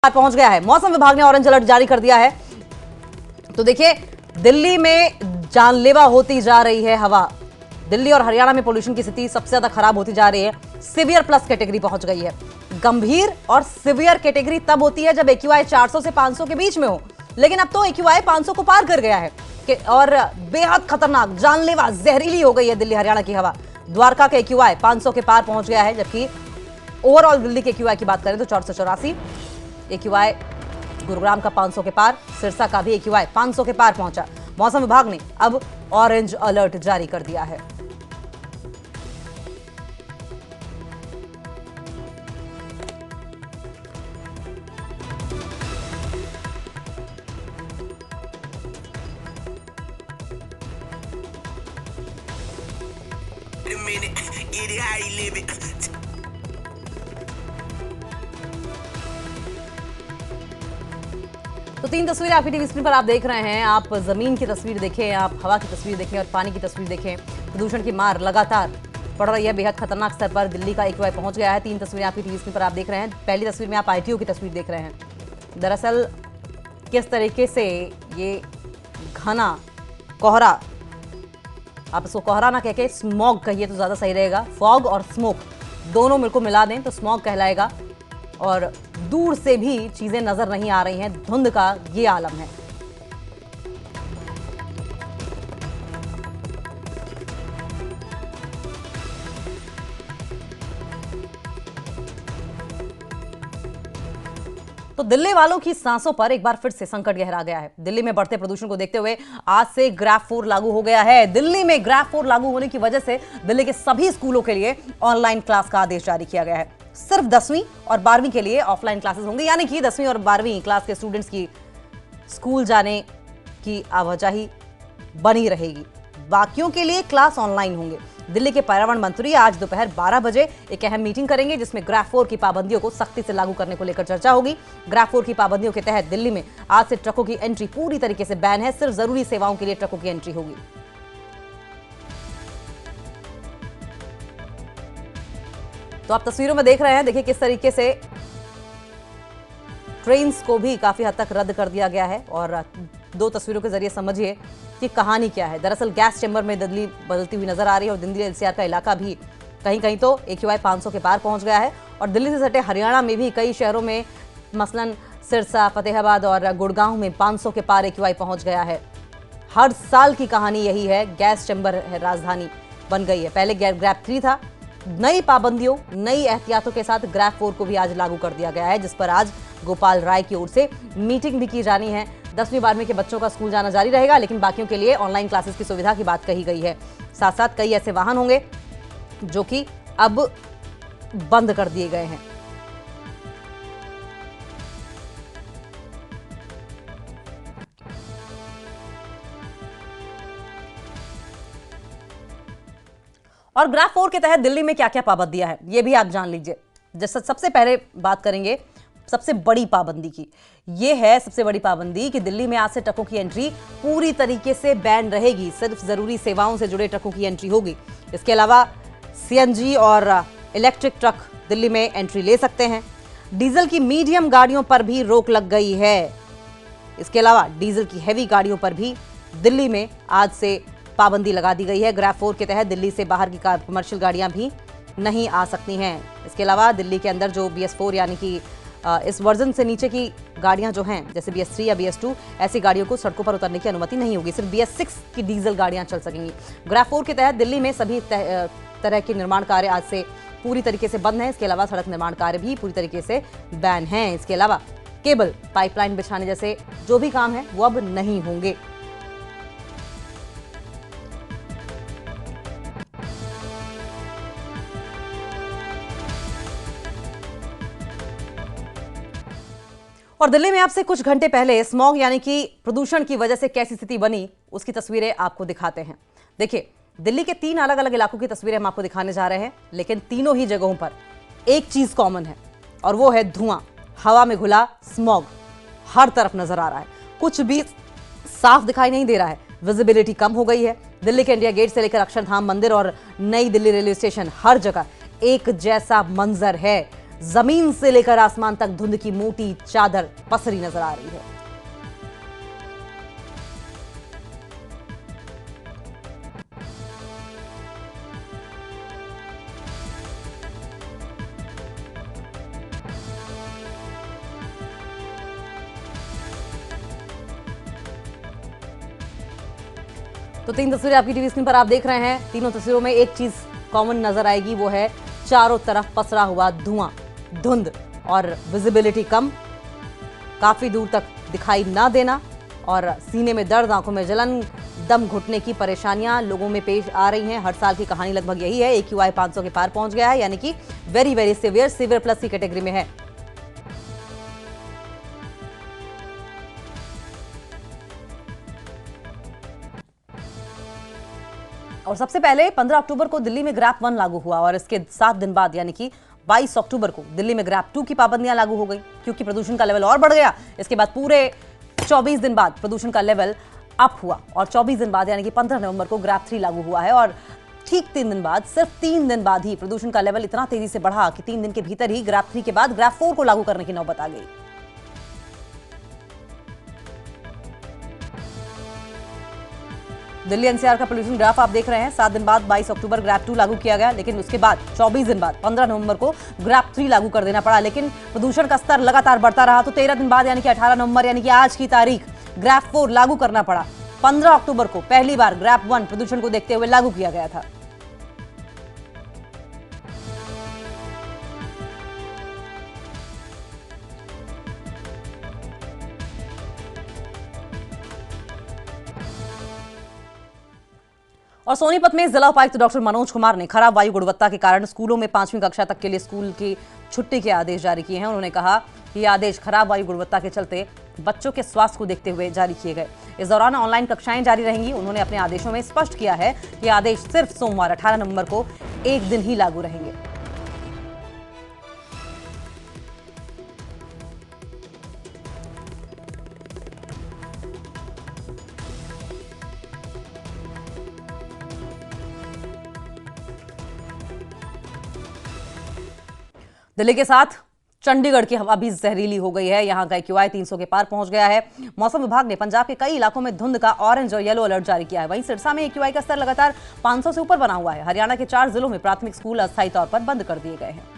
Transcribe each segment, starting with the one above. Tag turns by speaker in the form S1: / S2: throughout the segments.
S1: पहुंच गया है। मौसम विभाग ने ऑरेंज अलर्ट जारी कर दिया है। तो देखिए, दिल्ली में जानलेवा होती जा रही है हवा। दिल्ली और हरियाणा में पोल्यूशन की स्थिति सबसे ज्यादा खराब होती जा रही है। सीवियर प्लस कैटेगरी पहुंच गई है। गंभीर और सीवियर कैटेगरी तब होती है जब एक्यूआई 400 से 500 के बीच में हो, लेकिन अब तो एक्यूआई 500 को पार कर गया है और बेहद खतरनाक, जानलेवा, जहरीली हो गई है दिल्ली हरियाणा की हवा। द्वारका के एक्यूआई 500 के पार पहुंच गया है, जबकि ओवरऑल दिल्ली के एक्यूआई की बात करें तो 484। एक्यूआई गुरुग्राम का 500 के पार, सिरसा का भी एक्यूआई 500 के पार पहुंचा। मौसम विभाग ने अब ऑरेंज अलर्ट जारी कर दिया है। तो तीन तस्वीरें आपकी टीवी स्क्रीन पर आप देख रहे हैं। आप जमीन की तस्वीर देखें, आप हवा की तस्वीर देखें और पानी की तस्वीर देखें। प्रदूषण की मार लगातार पड़ रही है। बेहद खतरनाक स्तर पर दिल्ली का एक्यूआई पहुंच गया है। तीन तस्वीरें आपकी टीवी स्क्रीन पर आप देख रहे हैं। पहली तस्वीर में आप आईटीओ की तस्वीर देख रहे हैं। दरअसल किस तरीके से ये घना कोहरा, आप इसको कोहरा ना कह के स्मॉग कहिए तो ज्यादा सही रहेगा। फॉग और स्मोक दोनों मिलकर मिला दें तो स्मॉग कहलाएगा और दूर से भी चीजें नजर नहीं आ रही हैं। धुंध का ये आलम है। तो दिल्ली वालों की सांसों पर एक बार फिर से संकट गहरा गया है। दिल्ली में बढ़ते प्रदूषण को देखते हुए आज से ग्राफ 4 लागू हो गया है। दिल्ली में ग्राफ 4 लागू होने की वजह से दिल्ली के सभी स्कूलों के लिए ऑनलाइन क्लास का आदेश जारी किया गया है। सिर्फ 10वीं और 12वीं के लिए ऑफलाइन क्लासेस होंगे, यानी कि 10वीं और 12वीं क्लास के स्टूडेंट्स की स्कूल जाने की आवाजाही बनी रहेगी। बाकियों के लिए क्लास ऑनलाइन होंगे। दिल्ली के पर्यावरण मंत्री आज दोपहर 12 बजे एक अहम मीटिंग करेंगे, जिसमें ग्राफ 4 की पाबंदियों को सख्ती से लागू करने को लेकर चर्चा होगी। ग्राफ 4 की पाबंदियों के तहत दिल्ली में आज से ट्रकों की एंट्री पूरी तरीके से बैन है। सिर्फ जरूरी सेवाओं के लिए ट्रकों की एंट्री होगी। तो आप तस्वीरों में देख रहे हैं, देखिए किस तरीके से ट्रेन्स को भी काफी हद तक रद्द कर दिया गया है। और दो तस्वीरों के जरिए समझिए कि कहानी क्या है। दरअसल गैस चैम्बर में दिल्ली बदलती हुई नजर आ रही है और दिल्ली एनसीआर का इलाका भी कहीं कहीं तो एक्यूआई 500 के पार पहुंच गया है। और दिल्ली से सटे हरियाणा में भी कई शहरों में, मसलन सिरसा, फतेहाबाद और गुड़गांव में 500 के पार एक्यूआई पहुंच गया है। हर साल की कहानी यही है। गैस चैम्बर राजधानी बन गई है। पहले ग्रैप 3 था। नई पाबंदियों, नई एहतियातों के साथ ग्रैप 4 को भी आज लागू कर दिया गया है, जिस पर आज गोपाल राय की ओर से मीटिंग भी की जानी है। 10वीं 12वीं के बच्चों का स्कूल जाना जारी रहेगा, लेकिन बाकियों के लिए ऑनलाइन क्लासेस की सुविधा की बात कही गई है। साथ साथ कई ऐसे वाहन होंगे जो कि अब बंद कर दिए गए हैं। और ग्राफ 4 के तहत दिल्ली में क्या क्या पाबंदियां हैं, ये भी आप जान लीजिए। जैसे सबसे पहले बात करेंगे सबसे बड़ी पाबंदी की। ये है सबसे बड़ी पाबंदी कि दिल्ली में आज से ट्रकों की एंट्री पूरी तरीके से बैन रहेगी। सिर्फ जरूरी सेवाओं से जुड़े ट्रकों की एंट्री होगी। इसके अलावा सीएनजी और इलेक्ट्रिक ट्रक दिल्ली में एंट्री ले सकते हैं। डीजल की मीडियम गाड़ियों पर भी रोक लग गई है। इसके अलावा डीजल की हैवी गाड़ियों पर भी दिल्ली में आज से पाबंदी लगा दी गई है। ग्राफ 4 के तहत दिल्ली से बाहर की कमर्शियल गाड़ियां भी नहीं आ सकती हैं। इसके अलावा दिल्ली के अंदर जो BS4 यानी कि इस वर्जन से नीचे की गाड़ियां जो हैं, जैसे BS3 या BS2, ऐसी गाड़ियों को सड़कों पर उतरने की अनुमति नहीं होगी। सिर्फ BS6 की डीजल गाड़ियां चल सकेंगी। ग्राफ 4 के तहत दिल्ली में सभी तरह के निर्माण कार्य आज से पूरी तरीके से बंद हैं। इसके अलावा सड़क निर्माण कार्य भी पूरी तरीके से बैन हैं। इसके अलावा केबल, पाइपलाइन बिछाने जैसे जो भी काम है वो अब नहीं होंगे। और दिल्ली में आपसे कुछ घंटे पहले स्मॉग यानी कि प्रदूषण की वजह से कैसी स्थिति बनी, उसकी तस्वीरें आपको दिखाते हैं। देखिए, दिल्ली के 3 अलग अलग इलाकों की तस्वीरें हम आपको दिखाने जा रहे हैं, लेकिन तीनों ही जगहों पर एक चीज कॉमन है और वो है धुआं। हवा में घुला स्मॉग हर तरफ नजर आ रहा है। कुछ भी साफ दिखाई नहीं दे रहा है। विजिबिलिटी कम हो गई है। दिल्ली के इंडिया गेट से लेकर अक्षरधाम मंदिर और नई दिल्ली रेलवे स्टेशन, हर जगह एक जैसा मंजर है। जमीन से लेकर आसमान तक धुंध की मोटी चादर पसरी नजर आ रही है। तो 3 तस्वीरें आपकी टीवी स्क्रीन पर आप देख रहे हैं। तीनों तस्वीरों में एक चीज कॉमन नजर आएगी, वो है चारों तरफ पसरा हुआ धुआं, धुंध और विजिबिलिटी कम, काफी दूर तक दिखाई ना देना और सीने में दर्द, आंखों में जलन, दम घुटने की परेशानियां लोगों में पेश आ रही हैं। हर साल की कहानी लगभग यही है। AQI 500 के पार पहुंच गया है, यानी कि very very severe, severe plus की कैटेगरी में है। और सबसे पहले 15 अक्टूबर को दिल्ली में ग्रैप 1 लागू हुआ और इसके 7 दिन बाद यानी कि 22 अक्टूबर को दिल्ली में ग्रैप 2 की पाबंदियां लागू हो गई, क्योंकि प्रदूषण का लेवल और बढ़ गया। इसके बाद पूरे 24 दिन बाद प्रदूषण का लेवल अप हुआ और 24 दिन बाद यानी कि 15 नवंबर को ग्रैप 3 लागू हुआ है। और ठीक 3 दिन बाद, सिर्फ 3 दिन बाद ही प्रदूषण का लेवल इतना तेजी से बढ़ा कि 3 दिन के भीतर ही ग्रैप 3 के बाद ग्रैप 4 को लागू करने की नौबत आ गई। दिल्ली NCR का पोल्यूशन ग्राफ आप देख रहे हैं। 7 दिन बाद 22 अक्टूबर ग्रैप 2 लागू किया गया, लेकिन उसके बाद 24 दिन बाद 15 नवंबर को ग्रैप 3 लागू कर देना पड़ा। लेकिन प्रदूषण का स्तर लगातार बढ़ता रहा, तो 13 दिन बाद यानी कि 18 नवंबर यानी कि आज की तारीख ग्रैप 4 लागू करना पड़ा। 15 अक्टूबर को पहली बार ग्रैप 1 प्रदूषण को देखते हुए लागू किया गया था। और सोनीपत में जिला उपायुक्त डॉक्टर मनोज कुमार ने खराब वायु गुणवत्ता के कारण स्कूलों में 5वीं कक्षा तक के लिए स्कूल की छुट्टी के आदेश जारी किए हैं। उन्होंने कहा कि ये आदेश खराब वायु गुणवत्ता के चलते बच्चों के स्वास्थ्य को देखते हुए जारी किए गए। इस दौरान ऑनलाइन कक्षाएं जारी रहेंगी। उन्होंने अपने आदेशों में स्पष्ट किया है कि आदेश सिर्फ सोमवार 18 नवंबर को एक दिन ही लागू रहेंगे। दिल्ली के साथ चंडीगढ़ की हवा भी जहरीली हो गई है। यहां का AQI 300 के पार पहुंच गया है। मौसम विभाग ने पंजाब के कई इलाकों में धुंध का ऑरेंज और येलो अलर्ट जारी किया है। वहीं सिरसा में AQI का स्तर लगातार 500 से ऊपर बना हुआ है। हरियाणा के 4 जिलों में प्राथमिक स्कूल अस्थायी तौर पर बंद कर दिए गए हैं।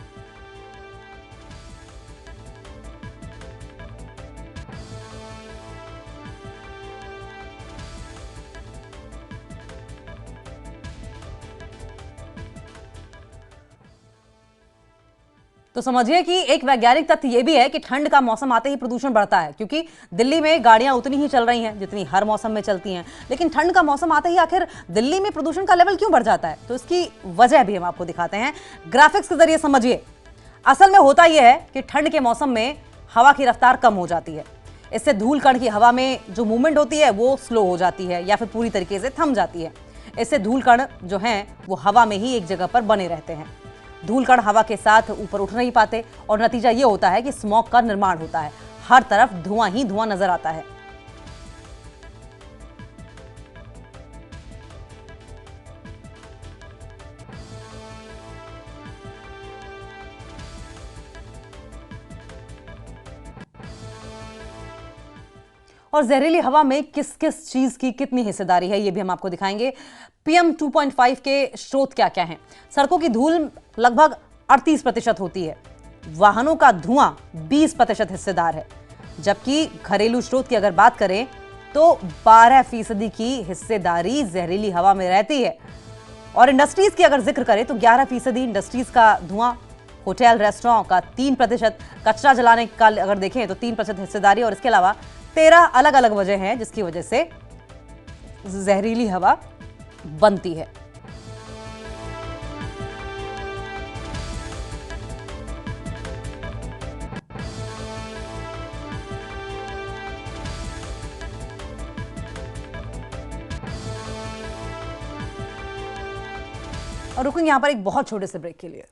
S1: तो समझिए कि एक वैज्ञानिक तथ्य यह भी है कि ठंड का मौसम आते ही प्रदूषण बढ़ता है, क्योंकि दिल्ली में गाड़ियां उतनी ही चल रही हैं जितनी हर मौसम में चलती हैं। लेकिन ठंड का मौसम आते ही आखिर दिल्ली में प्रदूषण का लेवल क्यों बढ़ जाता है, तो इसकी वजह भी हम आपको दिखाते हैं ग्राफिक्स के जरिए। समझिए, असल में होता यह है कि ठंड के मौसम में हवा की रफ्तार कम हो जाती है। इससे धूल कण की हवा में जो मूवमेंट होती है वो स्लो हो जाती है या फिर पूरी तरीके से थम जाती है। इससे धूल कण जो हैं वो हवा में ही एक जगह पर बने रहते हैं। धूल कण हवा के साथ ऊपर उठ नहीं पाते और नतीजा ये होता है कि स्मॉग का निर्माण होता है। हर तरफ धुआं ही धुआं नजर आता है। और जहरीली हवा में किस किस चीज की कितनी हिस्सेदारी है ये भी हम आपको दिखाएंगे। PM 2.5 के स्रोत क्या क्या हैं। सड़कों की धूल लगभग 38% होती है। वाहनों का धुआं 20% हिस्सेदार है, जबकि घरेलू स्रोत की अगर बात करें तो 12% की हिस्सेदारी जहरीली हवा में रहती है। और इंडस्ट्रीज की अगर जिक्र करें तो 11% इंडस्ट्रीज का धुआं, होटल रेस्टोरेंट का 3%, कचरा जलाने का अगर देखें तो 3% हिस्सेदारी। और इसके अलावा 13 अलग अलग वजह हैं जिसकी वजह से जहरीली हवा बनती है। और रुकेंगे यहां पर एक बहुत छोटे से ब्रेक के लिए।